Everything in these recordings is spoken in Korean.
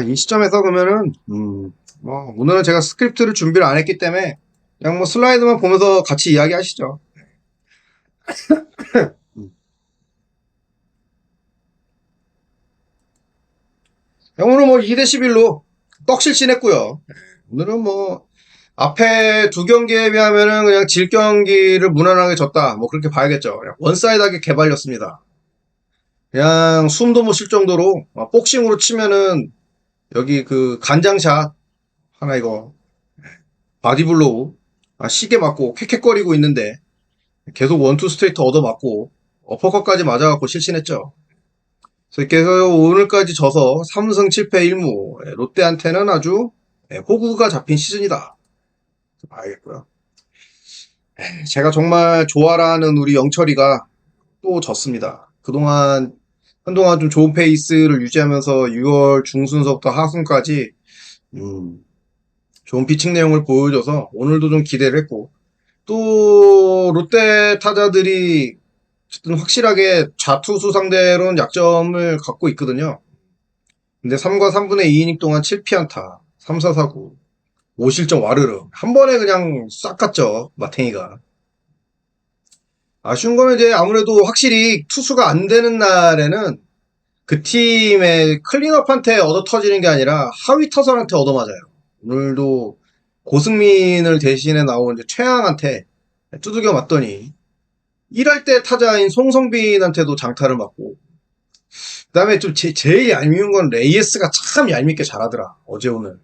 이 시점에서 그러면은, 오늘은 제가 스크립트를 준비를 안 했기 때문에, 그냥 뭐 슬라이드만 보면서 같이 이야기 하시죠. 음. 오늘은 뭐 2대 11로 떡실신했고요. 오늘은 뭐, 앞에 두 경기에 비하면은 그냥 질 경기를 무난하게 졌다. 뭐 그렇게 봐야겠죠. 그냥 원사이드하게 개발렸습니다. 그냥 숨도 못 쉴 정도로, 복싱으로 치면은, 여기 그 간장샷, 하나 이거, 바디블로우, 시계 맞고 헥헥거리고 있는데, 계속 원투 스트레이트 얻어맞고 어퍼컷까지 맞아갖고 실신했죠. 그래서 오늘까지 져서 3승 7패 1무 롯데한테는 아주 호구가 잡힌 시즌이다. 알겠고요. 제가 정말 좋아라는 우리 영철이가 또 졌습니다. 한동안 좀 좋은 페이스를 유지하면서 6월 중순서부터 하순까지 좋은 피칭 내용을 보여줘서 오늘도 좀 기대를 했고, 또 롯데 타자들이 어쨌든 확실하게 좌투수 상대로는 약점을 갖고 있거든요. 근데 3과 3분의 2이닝 동안 7피안타, 3사사구, 5실점 와르르. 한 번에 그냥 싹 갔죠, 마탱이가. 아쉬운 거는 이제 아무래도 확실히 투수가 안 되는 날에는 그 팀의 클린업한테 얻어 터지는 게 아니라 하위 타선한테 얻어 맞아요. 오늘도 고승민을 대신에 나온 이제 최양한테 두들겨 맞더니 1할 때 타자인 송성빈한테도 장타를 맞고, 그 다음에 좀 제일 얄미운 건 레이에스가 참 얄밉게 잘하더라. 어제 오늘.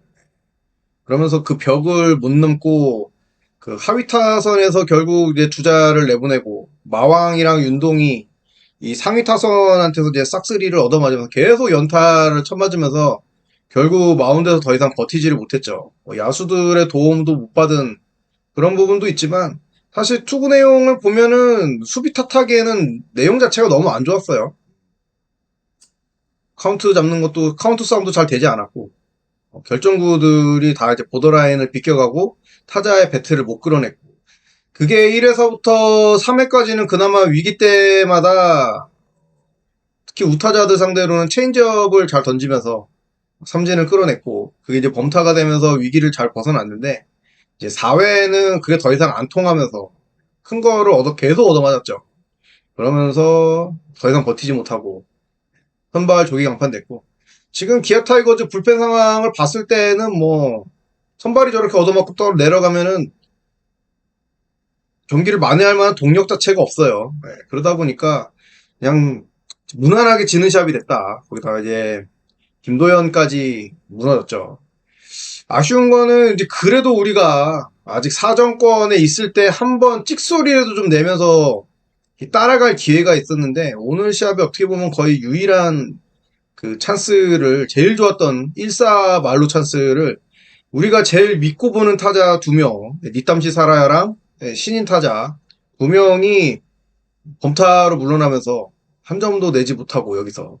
그러면서 그 벽을 못 넘고 그 하위 타선에서 결국 이제 주자를 내보내고 마왕이랑 윤동이 이 상위 타선한테서 이제 싹쓸이를 얻어맞으면서 계속 연타를 쳐맞으면서 결국 마운드에서 더 이상 버티지를 못했죠. 야수들의 도움도 못 받은 그런 부분도 있지만 사실 투구 내용을 보면은 수비 탓하기에는 내용 자체가 너무 안 좋았어요. 카운트 잡는 것도 카운트 싸움도 잘 되지 않았고 결정구들이 다 이제 보더라인을 비껴가고 타자의 배트를 못 끌어냈고 그게 1회서부터 3회까지는 그나마 위기 때마다 특히 우타자들 상대로는 체인지업을 잘 던지면서 삼진을 끌어냈고 그게 이제 범타가 되면서 위기를 잘 벗어났는데 이제 4회는 그게 더 이상 안 통하면서 큰 거를 계속 얻어맞았죠. 그러면서 더 이상 버티지 못하고 선발 조기 강판됐고 지금 기아 타이거즈 불펜 상황을 봤을 때는 뭐 선발이 저렇게 얻어맞고 또 내려가면은 경기를 만회할 만한 동력 자체가 없어요. 그러다 보니까 그냥 무난하게 지는 샵이 됐다. 거기다가 이제 김도현까지 무너졌죠. 아쉬운 거는 이제 그래도 우리가 아직 사정권에 있을 때 한번 찍소리라도 좀 내면서 따라갈 기회가 있었는데 오늘 시합이 어떻게 보면 거의 유일한 그 찬스를 제일 좋았던 1사 말루 찬스를 우리가 제일 믿고 보는 타자 2명, 니땀시 사라야랑 신인 타자 2명이 범타로 물러나면서 한 점도 내지 못하고 여기서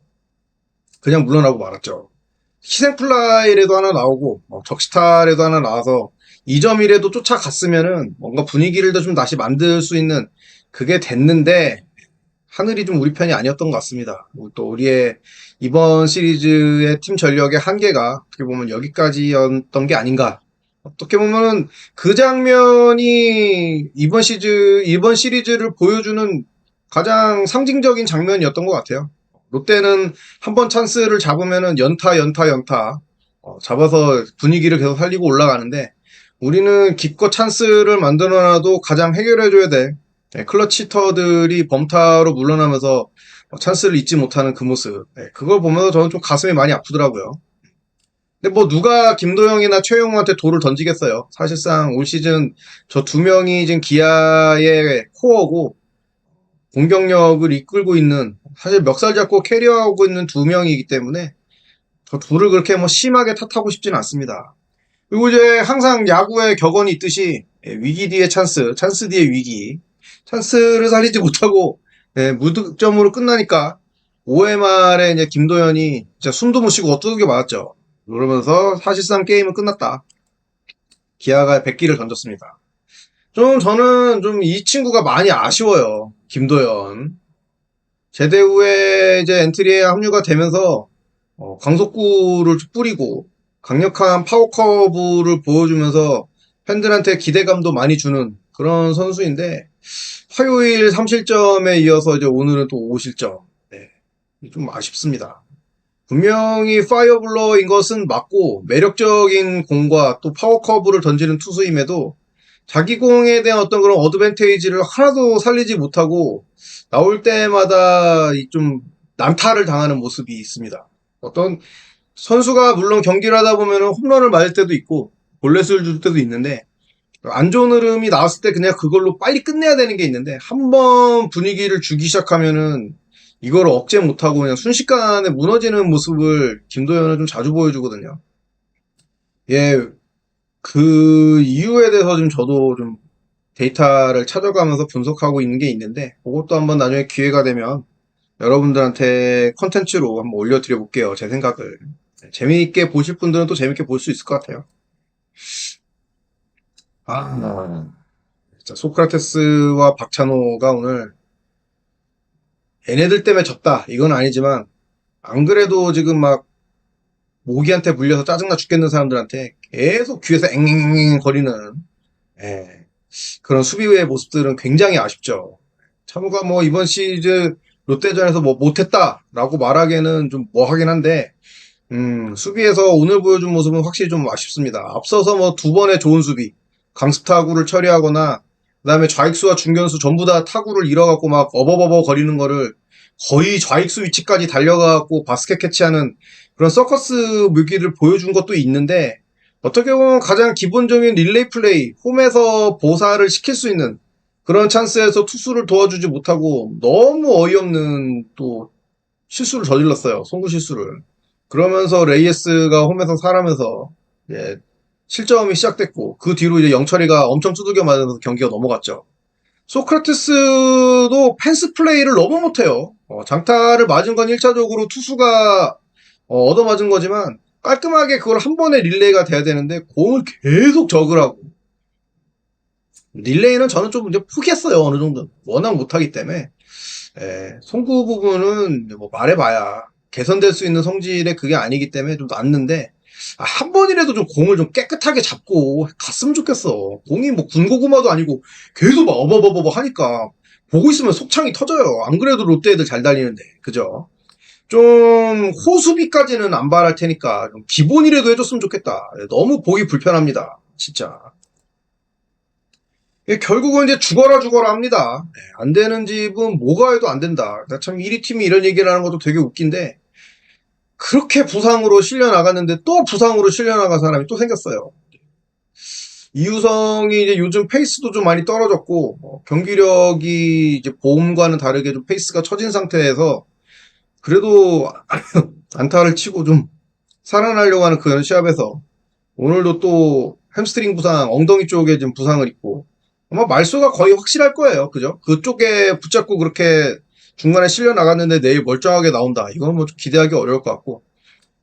그냥 물러나고 말았죠. 희생플라이라도 하나 나오고 적시타라도 하나 나와서 2점이라도 쫓아갔으면은 뭔가 분위기를 더 좀 다시 만들 수 있는 그게 됐는데 하늘이 좀 우리 편이 아니었던 것 같습니다. 또 우리의 이번 시리즈의 팀 전력의 한계가 어떻게 보면 여기까지였던 게 아닌가. 어떻게 보면은 그 장면이 이번 시리즈를 보여주는 가장 상징적인 장면이었던 것 같아요. 롯데는 한 번 찬스를 잡으면은 연타 잡아서 분위기를 계속 살리고 올라가는데 우리는 기껏 찬스를 만들어놔도 가장 해결해줘야 돼. 클러치 히터들이 범타로 물러나면서 찬스를 잊지 못하는 그 모습. 그걸 보면서 저는 좀 가슴이 많이 아프더라고요. 근데 뭐 누가 김도영이나 최영우한테 돌을 던지겠어요. 사실상 올 시즌 저 두 명이 지금 기아의 코어고 공격력을 이끌고 있는 사실 멱살 잡고 캐리어하고 있는 두 명이기 때문에 저 둘을 그렇게 뭐 심하게 탓하고 싶지는 않습니다. 그리고 이제 항상 야구의 격언이 있듯이 위기 뒤에 찬스, 찬스 뒤에 위기. 찬스를 살리지 못하고 무득점으로 끝나니까 5회 말에 이제 김도현이 진짜 숨도 못 쉬고 어뚜게 맞았죠. 그러면서 사실상 게임은 끝났다. 기아가 100기를 던졌습니다. 저는 좀 이 친구가 많이 아쉬워요. 김도현. 제대 후에 이제 엔트리에 합류가 되면서 강속구를 뿌리고 강력한 파워 커브를 보여주면서 팬들한테 기대감도 많이 주는 그런 선수인데 화요일 3실점에 이어서 이제 오늘은 또 5실점. 네, 좀 아쉽습니다. 분명히 파이어블러인 것은 맞고 매력적인 공과 또 파워 커브를 던지는 투수임에도 자기 공에 대한 어떤 그런 어드밴테이지를 하나도 살리지 못하고 나올 때마다 좀 난타를 당하는 모습이 있습니다. 어떤 선수가 물론 경기를 하다 보면 홈런을 맞을 때도 있고 볼넷을 줄 때도 있는데 안 좋은 흐름이 나왔을 때 그냥 그걸로 빨리 끝내야 되는 게 있는데 한번 분위기를 주기 시작하면은 이걸 억제 못하고 그냥 순식간에 무너지는 모습을 김도현은 좀 자주 보여주거든요. 예, 그 이유에 대해서 좀 저도 좀 데이터를 찾아가면서 분석하고 있는 게 있는데 그것도 한번 나중에 기회가 되면 여러분들한테 컨텐츠로 한번 올려드려 볼게요. 제 생각을. 재미있게 보실 분들은 또 재미있게 볼 수 있을 것 같아요. 아, 진짜 소크라테스와 박찬호가 오늘 얘네들 때문에 졌다. 이건 아니지만 안 그래도 지금 막 모기한테 물려서 짜증나 죽겠는 사람들한테 계속 귀에서 앵앵앵 거리는 예, 그런 수비의 모습들은 굉장히 아쉽죠. 찬호가 뭐 이번 시즌 롯데전에서 뭐 못했다라고 말하기에는 좀 뭐하긴 한데 수비에서 오늘 보여준 모습은 확실히 좀 아쉽습니다. 앞서서 뭐 두 번의 좋은 수비, 강습 타구를 처리하거나, 그 다음에 좌익수와 중견수 전부 다 타구를 잃어갖고 막 어버버버 거리는 거를 거의 좌익수 위치까지 달려가갖고 바스켓 캐치하는 그런 서커스 묘기를 보여준 것도 있는데, 어떻게 보면 가장 기본적인 릴레이 플레이, 홈에서 보사를 시킬 수 있는 그런 찬스에서 투수를 도와주지 못하고 너무 어이없는 또 실수를 저질렀어요. 송구 실수를. 그러면서 레이에스가 홈에서 살아면서 이제 실점이 시작됐고 그 뒤로 이제 영철이가 엄청 두들겨 맞으면서 경기가 넘어갔죠. 소크라테스도 펜스 플레이를 너무 못해요. 장타를 맞은 건 1차적으로 투수가 얻어맞은 거지만 깔끔하게 그걸 한 번에 릴레이가 돼야 되는데 공을 계속 저글 하고 릴레이는 저는 좀 이제 포기했어요. 어느 정도 워낙 못하기 때문에 송구 부분은 뭐 말해봐야 개선될 수 있는 성질의 그게 아니기 때문에 좀 낫는데 한 번이라도 좀 공을 좀 깨끗하게 잡고 갔으면 좋겠어. 공이 뭐 군고구마도 아니고 계속 막 어버버버버 하니까 보고 있으면 속창이 터져요. 안 그래도 롯데 애들 잘 달리는데 그죠? 좀 호수비까지는 안 바랄 테니까 좀 기본이라도 해줬으면 좋겠다. 너무 보기 불편합니다. 진짜. 결국은 이제 죽어라 죽어라 합니다. 안 되는 집은 뭐가 해도 안 된다. 나 참 1위 팀이 이런 얘기를 하는 것도 되게 웃긴데 그렇게 부상으로 실려 나갔는데 또 부상으로 실려 나간 사람이 또 생겼어요. 이유성이 이제 요즘 페이스도 좀 많이 떨어졌고 경기력이 이제 보험과는 다르게 좀 페이스가 처진 상태에서 그래도 안타를 치고 좀 살아나려고 하는 그런 시합에서 오늘도 또 햄스트링 부상, 엉덩이 쪽에 좀 부상을 입고 아마 말소가 거의 확실할 거예요. 그죠? 그쪽에 붙잡고 그렇게 중간에 실려 나갔는데 내일 멀쩡하게 나온다. 이건 뭐 좀 기대하기 어려울 것 같고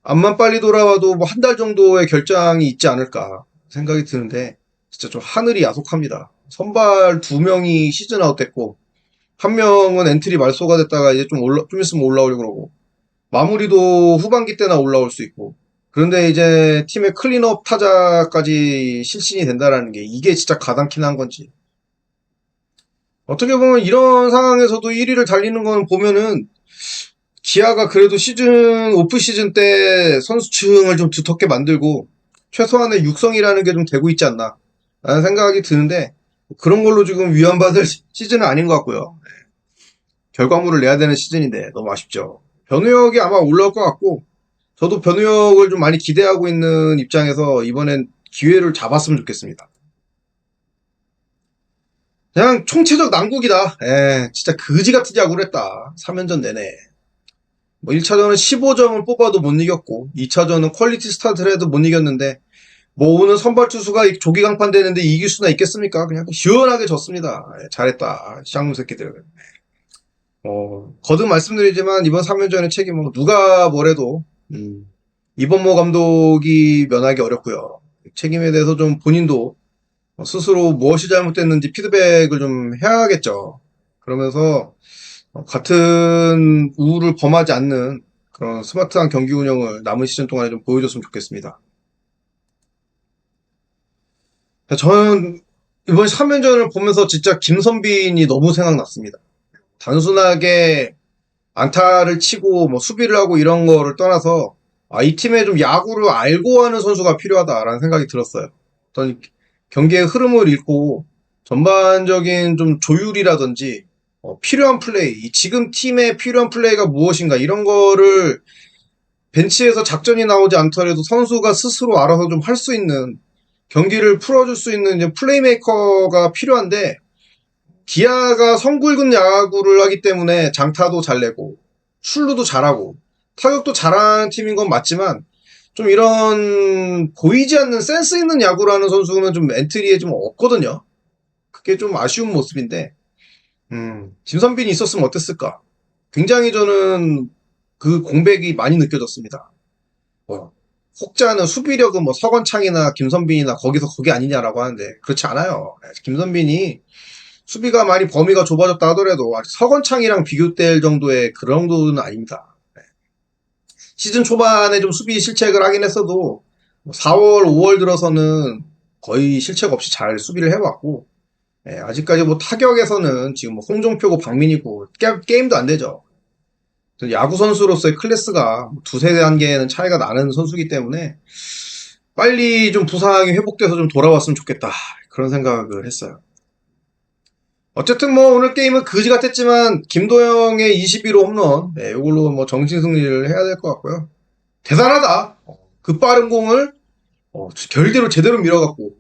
암만 빨리 돌아와도 뭐 한 달 정도의 결장이 있지 않을까 생각이 드는데 진짜 좀 하늘이 야속합니다. 선발 두 명이 시즌 아웃 됐고 한 명은 엔트리 말소가 됐다가 이제 좀 있으면 올라오려고 그러고 마무리도 후반기 때나 올라올 수 있고 그런데 이제 팀의 클린업 타자까지 실신이 된다라는 게 이게 진짜 가당키나 한 건지 어떻게 보면 이런 상황에서도 1위를 달리는 건 보면은 기아가 그래도 오프 시즌 때 선수층을 좀 두텁게 만들고 최소한의 육성이라는 게 좀 되고 있지 않나 라는 생각이 드는데 그런 걸로 지금 위안받을 시즌은 아닌 것 같고요. 결과물을 내야 되는 시즌인데 너무 아쉽죠. 변우혁이 아마 올라올 것 같고 저도 변우혁을 좀 많이 기대하고 있는 입장에서 이번엔 기회를 잡았으면 좋겠습니다. 그냥 총체적 난국이다. 진짜 그지 같은 야구를 했다. 3연전 내내. 뭐 1차전은 15점을 뽑아도 못 이겼고 2차전은 퀄리티 스타트를 해도 못 이겼는데 뭐 오늘 선발 투수가 조기 강판 되는데 이길 수나 있겠습니까? 그냥 시원하게 졌습니다. 잘했다. 쌍무 새끼들. 거듭 말씀드리지만 이번 3연전의 책임은 누가 뭐래도 이범모 감독이 면하기 어렵고요. 책임에 대해서 좀 본인도 스스로 무엇이 잘못됐는지 피드백을 좀 해야겠죠. 그러면서 같은 우를 범하지 않는 그런 스마트한 경기 운영을 남은 시즌 동안에 좀 보여줬으면 좋겠습니다. 저는 이번 3연전을 보면서 진짜 김선빈이 너무 생각났습니다. 단순하게 안타를 치고 뭐 수비를 하고 이런 거를 떠나서 이 팀에 좀 야구를 알고 하는 선수가 필요하다라는 생각이 들었어요. 어떤 경기의 흐름을 읽고 전반적인 좀 조율이라든지 필요한 플레이, 지금 팀에 필요한 플레이가 무엇인가 이런 거를 벤치에서 작전이 나오지 않더라도 선수가 스스로 알아서 좀 할 수 있는 경기를 풀어줄 수 있는 이제 플레이메이커가 필요한데 기아가 성굵은 야구를 하기 때문에 장타도 잘 내고 출루도 잘하고 타격도 잘하는 팀인 건 맞지만 좀 이런 보이지 않는 센스 있는 야구를 하는 선수는 좀 엔트리에 좀 없거든요. 그게 좀 아쉬운 모습인데 김선빈이 있었으면 어땠을까? 굉장히 저는 그 공백이 많이 느껴졌습니다. 혹자는 수비력은 뭐 서건창이나 김선빈이나 거기서 거기 아니냐라고 하는데 그렇지 않아요. 김선빈이 수비가 많이 범위가 좁아졌다 하더라도 서건창이랑 비교될 정도의 그런 정도는 아닙니다. 시즌 초반에 좀 수비 실책을 하긴 했어도 4월, 5월 들어서는 거의 실책 없이 잘 수비를 해왔고 아직까지 뭐 타격에서는 지금 뭐 홍종표고 박민이고 게임도 안 되죠. 야구 선수로서의 클래스가 두세 단계는 차이가 나는 선수기 때문에 빨리 좀 부상이 회복돼서 좀 돌아왔으면 좋겠다. 그런 생각을 했어요. 어쨌든 뭐 오늘 게임은 그지 같았지만 김도영의 21호 홈런 이걸로 뭐 정신 승리를 해야 될 것 같고요. 대단하다. 그 빠른 공을 결대로 제대로 밀어갖고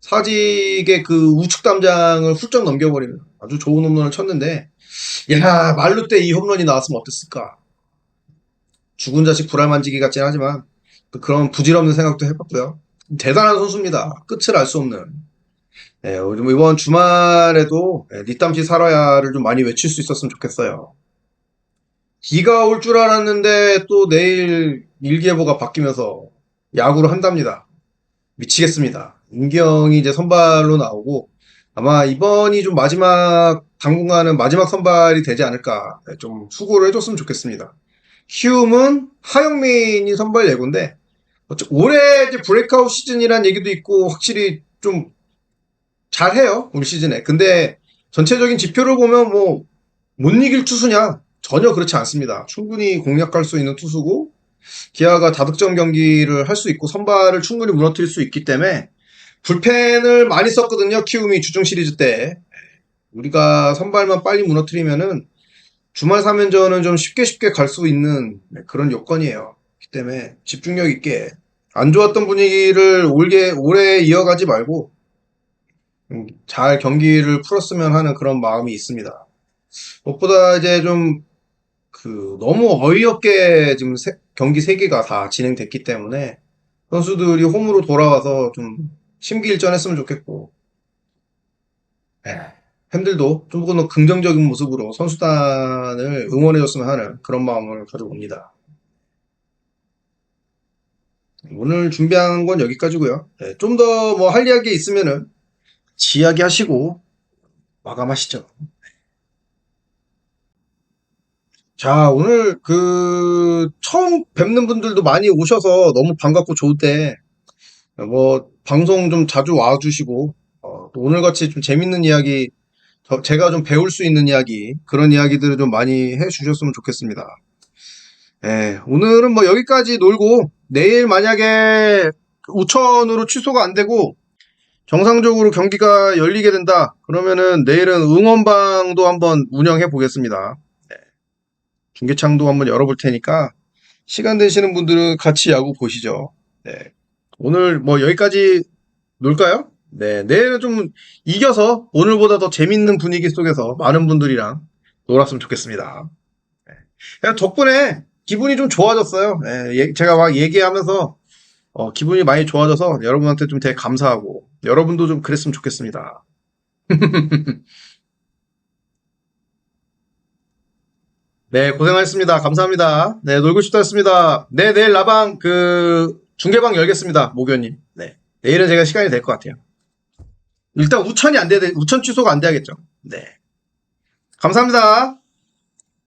사직의 그 우측 담장을 훌쩍 넘겨버리는 아주 좋은 홈런을 쳤는데 야 말루 때 이 홈런이 나왔으면 어땠을까. 죽은 자식 불알 만지기 같진 하지만 그런 부질없는 생각도 해봤고요. 대단한 선수입니다. 끝을 알 수 없는. 이번 주말에도 니땀시 살아야를 좀 많이 외칠 수 있었으면 좋겠어요. 비가 올 줄 알았는데 또 내일 일기예보가 바뀌면서 야구를 한답니다. 미치겠습니다. 은경이 이제 선발로 나오고 아마 이번이 좀 당분간은 마지막 선발이 되지 않을까. 좀 수고를 해줬으면 좋겠습니다. 키움은 하영민이 선발 예고인데 올해 이제 브레이크아웃 시즌이란 얘기도 있고 확실히 좀 잘해요 올 시즌에. 근데 전체적인 지표를 보면 뭐 못 이길 투수냐? 전혀 그렇지 않습니다. 충분히 공략할 수 있는 투수고 기아가 다득점 경기를 할 수 있고 선발을 충분히 무너뜨릴 수 있기 때문에 불펜을 많이 썼거든요. 키움이 주중 시리즈 때. 우리가 선발만 빨리 무너뜨리면은 주말 3연전은 좀 쉽게 갈 수 있는 그런 요건이에요. 그렇기 때문에 집중력 있게 안 좋았던 분위기를 올해 이어가지 말고 잘 경기를 풀었으면 하는 그런 마음이 있습니다. 무엇보다 이제 좀 너무 어이없게 지금 경기 3개가 다 진행됐기 때문에 선수들이 홈으로 돌아와서 좀 심기일전했으면 좋겠고 팬들도 조금 더 긍정적인 모습으로 선수단을 응원해줬으면 하는 그런 마음을 가지고 옵니다. 오늘 준비한 건 여기까지고요. 좀 더 뭐 할 이야기 있으면은 이야기 하시고 마감하시죠. 자, 오늘 처음 뵙는 분들도 많이 오셔서 너무 반갑고 좋은데 뭐 방송 좀 자주 와주시고 또 오늘같이 좀 재밌는 이야기 제가 좀 배울 수 있는 이야기 그런 이야기들을 좀 많이 해주셨으면 좋겠습니다. 오늘은 뭐 여기까지 놀고 내일 만약에 우천으로 취소가 안 되고 정상적으로 경기가 열리게 된다 그러면은 내일은 응원방도 한번 운영해 보겠습니다. 중계창도 한번 열어볼 테니까 시간 되시는 분들은 같이 야구 보시죠. 오늘 뭐 여기까지 놀까요? 내일은 좀 이겨서 오늘보다 더 재밌는 분위기 속에서 많은 분들이랑 놀았으면 좋겠습니다. 그냥 덕분에 기분이 좀 좋아졌어요. 제가 막 얘기하면서 기분이 많이 좋아져서 여러분한테 좀 되게 감사하고 여러분도 좀 그랬으면 좋겠습니다. 네, 고생하셨습니다. 감사합니다. 네, 놀고 싶다 했습니다. 네, 내일 라방 중계방 열겠습니다. 모교님. 네. 내일은 제가 시간이 될 것 같아요. 일단 우천 취소가 안 돼야겠죠. 네. 감사합니다.